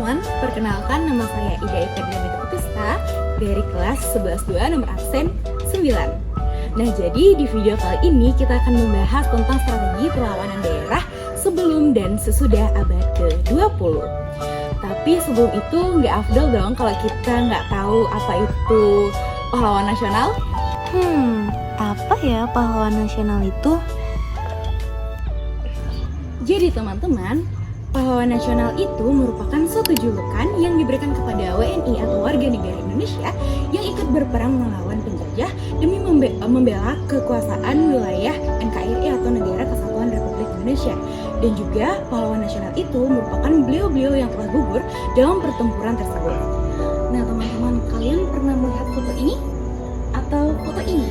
teman-teman, perkenalkan nama saya Ida Eka Dinamita Utista dari kelas 11-2 nomor absen 9. Nah, jadi di video kali ini kita akan membahas tentang strategi perlawanan daerah sebelum dan sesudah abad ke-20. Tapi sebelum itu nggak afdol dong kalau kita nggak tahu apa itu pahlawan nasional? Apa ya pahlawan nasional itu? Jadi teman-teman, pahlawan nasional itu merupakan suatu julukan yang diberikan kepada WNI atau warga negara Indonesia yang ikut berperang melawan penjajah demi membela kekuasaan wilayah NKRI atau Negara Kesatuan Republik Indonesia. Dan juga pahlawan nasional itu merupakan beliau-beliau yang telah gugur dalam pertempuran tersebut. Nah teman-teman, kalian pernah melihat foto ini? Atau foto ini?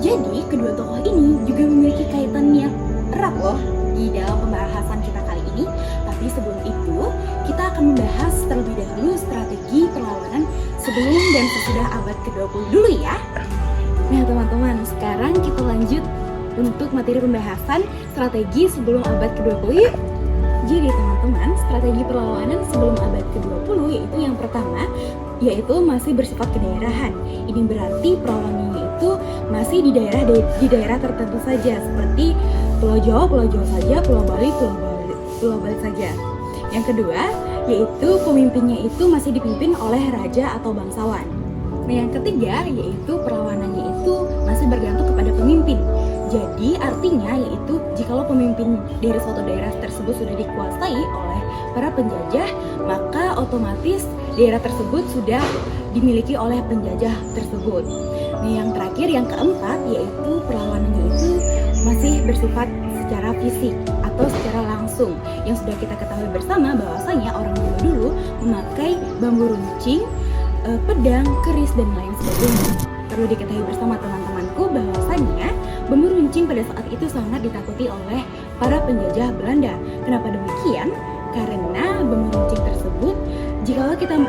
Jadi kedua tokoh ini juga memiliki kaitan yang erat loh di dalam pembahasan kita kali ini. Tapi sebelum itu, kita akan membahas terlebih dahulu strategi perlawanan sebelum dan sesudah abad ke-20 dulu ya. Nah teman-teman, sekarang kita lanjut untuk materi pembahasan strategi sebelum abad ke-20 yuk. Jadi teman-teman, strategi perlawanan sebelum abad ke-20 yaitu yang pertama, yaitu masih bersifat kedaerahan. Ini berarti perlawanannya itu masih di daerah tertentu saja, seperti Pulau Jawa saja, Pulau Bali saja. Yang kedua, yaitu pemimpinnya itu masih dipimpin oleh raja atau bangsawan. Nah, yang ketiga, yaitu perlawanannya itu masih bergantung kepada pemimpin. Jadi artinya yaitu jikalau pemimpin dari suatu daerah tersebut sudah dikuasai oleh para penjajah, maka otomatis daerah tersebut sudah dimiliki oleh penjajah tersebut. Nah, yang terakhir, yang keempat, yaitu perlawanannya itu masih bersifat secara fisik atau secara langsung. Yang sudah kita ketahui bersama bahwasanya orang dulu memakai bambu runcing, pedang, keris, dan lain sebagainya. Perlu diketahui bersama teman-temanku bahwasanya bambu runcing pada saat itu sangat ditakuti oleh para penjajah Belanda. Kenapa demikian? Karena bambu runcing tersebut, jikalau kita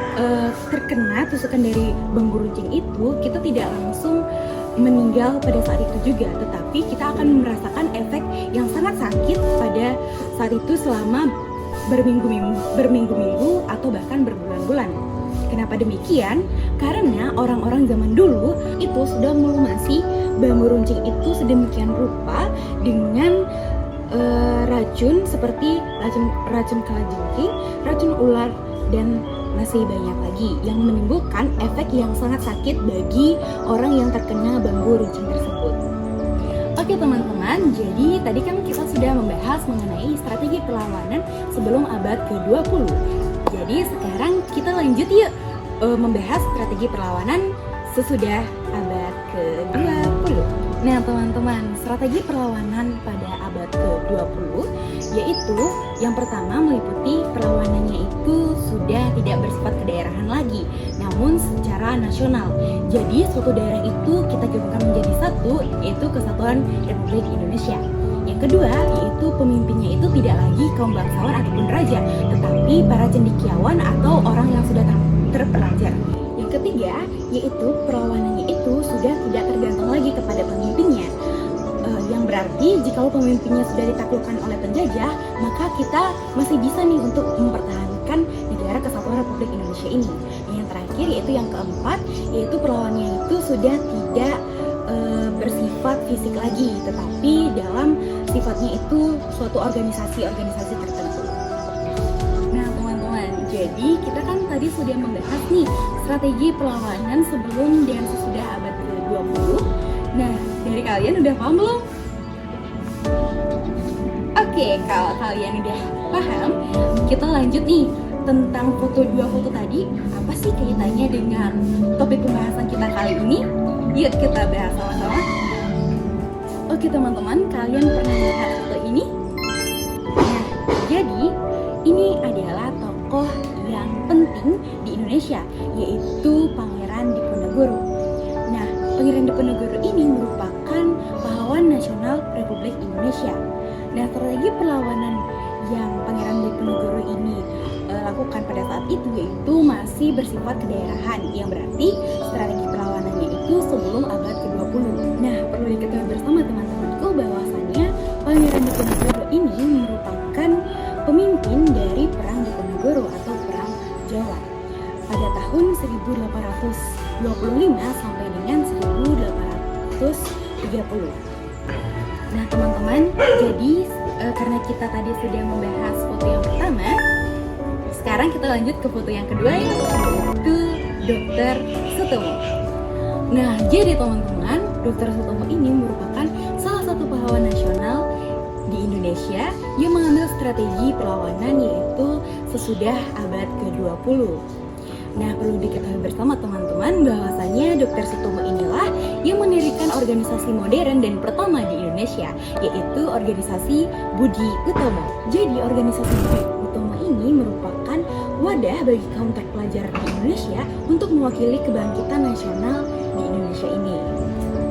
terkena tusukan dari bambu runcing itu, kita tidak langsung meninggal pada saat itu juga, tetapi kita akan merasakan efek yang sangat sakit pada saat itu selama berminggu-minggu atau bahkan berbulan-bulan. Kenapa demikian? Karena orang-orang zaman dulu itu sudah melumasi bambu runcing itu sedemikian rupa dengan racun seperti racun kalajengking, racun ular, dan masih banyak lagi yang menimbulkan efek yang sangat sakit bagi orang yang terkena bambu runcing tersebut. Oke teman-teman, jadi tadi kan kita sudah membahas mengenai strategi perlawanan sebelum abad ke-20. Jadi sekarang kita lanjut yuk membahas strategi perlawanan sesudah abad ke-20. Nah teman-teman, strategi perlawanan pada abad ke-20 yaitu yang pertama meliputi perlawanannya itu sudah tidak bersifat kedaerahan lagi, namun secara nasional. Jadi suatu daerah itu kita gabungkan menjadi satu, yaitu Kesatuan Republik Indonesia. Yang kedua, yaitu pemimpinnya itu tidak lagi kaum bangsawan ataupun raja, tetapi para cendekiawan atau orang yang sudah terpelajar. Yang ketiga, yaitu perlawanannya itu sudah tidak tergantung lagi kepada pemimpinnya. Yang berarti jika pemimpinnya sudah ditaklukkan oleh penjajah, maka kita masih bisa nih untuk mempertahankan negara Kesatuan Republik Indonesia ini. Yang terakhir, yaitu yang keempat, yaitu perlawanannya itu sudah tidak bersifat fisik lagi, tetapi dalam sifatnya itu suatu organisasi tertentu. Nah teman-teman, jadi kita kan tadi sudah membahas nih strategi perlawanan sebelum dan sesudah abad ke-20. Nah, dari kalian udah paham belum? Oke, kalau kalian udah paham, kita lanjut nih tentang dua foto tadi. Apa sih kaitannya dengan topik pembahasan kita kali ini? Yuk kita bahas sama-sama. Oke teman-teman, kalian pernah melihat foto ini? Nah, jadi ini adalah tokoh yang penting di Indonesia, yaitu Pangeran Diponegoro. Nah, Pangeran Diponegoro ini merupakan pahlawan nasional Republik Indonesia. Nah, strategi perlawanan yang Pangeran Diponegoro ini lakukan pada saat itu yaitu masih bersifat kedaerahan, yang berarti strategi perlawanannya itu sebelum abad ke-20. Nah, perlu diketahui bersama teman-temanku bahwasannya Pangeran Diponegoro ini merupakan pemimpin dari Nah teman-teman, jadi karena kita tadi sudah membahas foto yang pertama, sekarang kita lanjut ke foto yang kedua, yaitu Dr. Sutomo. Nah, jadi teman-teman, Dr. Sutomo ini merupakan salah satu pahlawan nasional di Indonesia yang mengambil strategi perlawanan, yaitu sesudah abad ke-20. Nah, perlu diketahui bersama teman-teman bahwasanya Dr. Sutomo inilah yang mendirikan organisasi modern dan pertama di Indonesia, yaitu organisasi Budi Utomo. Jadi, organisasi Budi Utomo ini merupakan wadah bagi kaum terpelajar di Indonesia untuk mewakili kebangkitan nasional di Indonesia ini.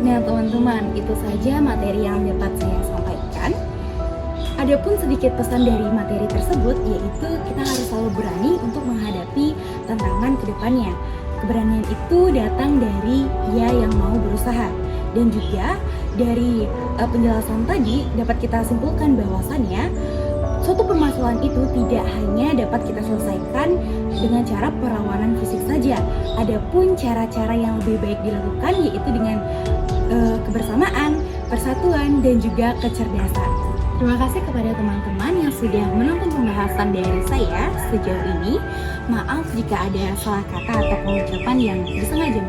Nah, teman-teman, itu saja materi yang dapat saya sampaikan. Adapun sedikit pesan dari materi tersebut, yaitu kita harus selalu berani untuk menghadapi tantangan ke depannya. Keberanian itu datang dari ia yang mau berusaha. Dan juga dari penjelasan tadi dapat kita simpulkan bahwasannya suatu permasalahan itu tidak hanya dapat kita selesaikan dengan cara perlawanan fisik saja. Adapun cara-cara yang lebih baik dilakukan yaitu dengan kebersamaan, persatuan, dan juga kecerdasan. Terima kasih kepada teman-teman yang sudah menonton pembahasan dari saya sejauh ini. Maaf jika ada salah kata atau pengucapan yang disengaja